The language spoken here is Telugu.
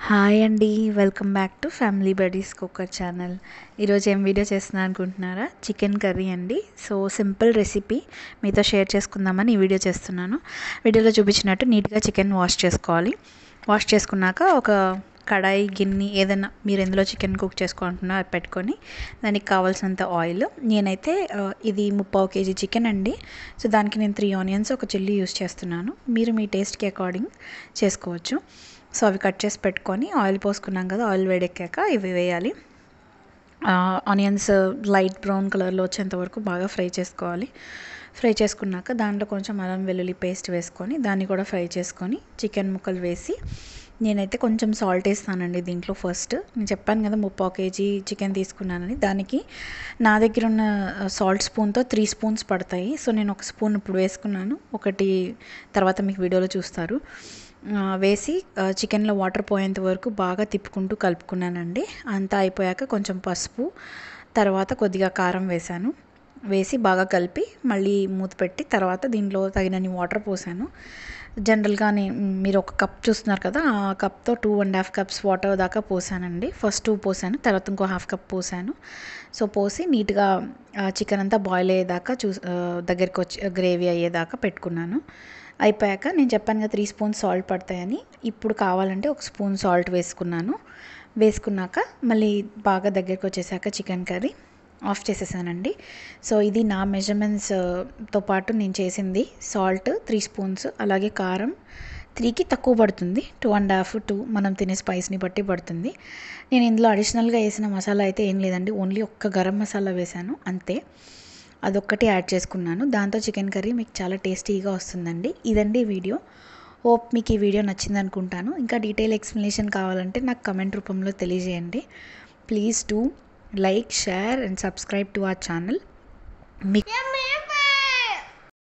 హాయ్ అండి, welcome back to family buddies cooker channel. ఈరోజు ఏం వీడియో చేస్తున్నాను అనుకుంటున్నారా? చికెన్ కర్రీ అండి. సో సింపుల్ రెసిపీ మీతో షేర్ చేసుకుందామని ఈ వీడియో చేస్తున్నాను. వీడియోలో చూపించినట్టు నీట్గా చికెన్ వాష్ చేసుకోవాలి. వాష్ చేసుకున్నాక ఒక కడాయి, గిన్నె ఏదైనా మీరు ఎందులో చికెన్ కుక్ చేసుకోవాలనుకున్నా అది పెట్టుకొని దానికి కావాల్సినంత ఆయిల్. నేనైతే ఇది 3/4 kg చికెన్ అండి. సో దానికి నేను 3 ఆనియన్స్, ఒక చిల్లీ యూస్ చేస్తున్నాను. మీరు మీ టేస్ట్కి అకార్డింగ్ చేసుకోవచ్చు. సో అవి కట్ చేసి పెట్టుకొని ఆయిల్ పోసుకున్నాం కదా, ఆయిల్ వేడెక్కాక ఇవి వేయాలి. ఆనియన్స్ లైట్ బ్రౌన్ కలర్లో వచ్చేంత వరకు బాగా ఫ్రై చేసుకోవాలి. ఫ్రై చేసుకున్నాక దాంట్లో కొంచెం అల్లం వెల్లుల్లి పేస్ట్ వేసుకొని దాన్ని కూడా ఫ్రై చేసుకొని చికెన్ ముక్కలు వేసి, నేనైతే కొంచెం సాల్ట్ వేస్తానండి దీంట్లో. ఫస్ట్ నేను చెప్పాను కదా 3/4 kg చికెన్ తీసుకున్నానని, దానికి నా దగ్గర ఉన్న సాల్ట్ స్పూన్తో 3 స్పూన్స్ పడతాయి. సో నేను ఒక స్పూన్ ఇప్పుడు వేసుకున్నాను, ఒకటి తర్వాత మీకు వీడియోలో చూస్తారు. వేసి చికెన్లో వాటర్ పోయేంత వరకు బాగా తిప్పుకుంటూ కలుపుకున్నానండి. అంతా అయిపోయాక కొంచెం పసుపు, తర్వాత కొద్దిగా కారం వేసి బాగా కలిపి మళ్ళీ మూత పెట్టి తర్వాత దీంట్లో తగినన్ని వాటర్ పోసాను. జనరల్గానే మీరు ఒక కప్ చూస్తున్నారు కదా, ఆ కప్తో 2.5 cups వాటర్ దాకా పోసానండి. ఫస్ట్ 2 పోసాను, తర్వాత ఇంకో 1/2 cup పోసాను. సో పోసి నీట్గా చికెన్ అంతా బాయిల్ అయ్యేదాకా దగ్గరికి వచ్చి గ్రేవీ అయ్యేదాకా పెట్టుకున్నాను. అయిపోయాక నేను చెప్పాను కదా 3 స్పూన్స్ సాల్ట్ పడతాయని, ఇప్పుడు కావాలంటే 1 స్పూన్ సాల్ట్ వేసుకున్నాక మళ్ళీ బాగా దగ్గరికి వచ్చేసాక చికెన్ కర్రీ ఆఫ్ చేసేసానండి. సో ఇది నా మెజర్మెంట్స్తో పాటు నేను చేసింది. సాల్ట్ 3 స్పూన్స్, అలాగే కారం 3కి తక్కువ పడుతుంది, 2.5 మనం తినే స్పైస్ని బట్టి పడుతుంది. నేను ఇందులో అడిషనల్గా వేసిన మసాలా అయితే ఏం లేదండి, ఓన్లీ ఒక్క గరం మసాలా వేసాను అంతే. అదొక్కటి యాడ్ చేసుకున్నాను. దాంతో చికెన్ కర్రీ మీకు చాలా టేస్టీగా వస్తుందండి. ఇదండి వీడియో. హోప్ మీకు ఈ వీడియో నచ్చింది అనుకుంటాను. ఇంకా డీటెయిల్ ఎక్స్ప్లెనేషన్ కావాలంటే నాకు కమెంట్ రూపంలో తెలియజేయండి. Please do like, share and subscribe to our channel.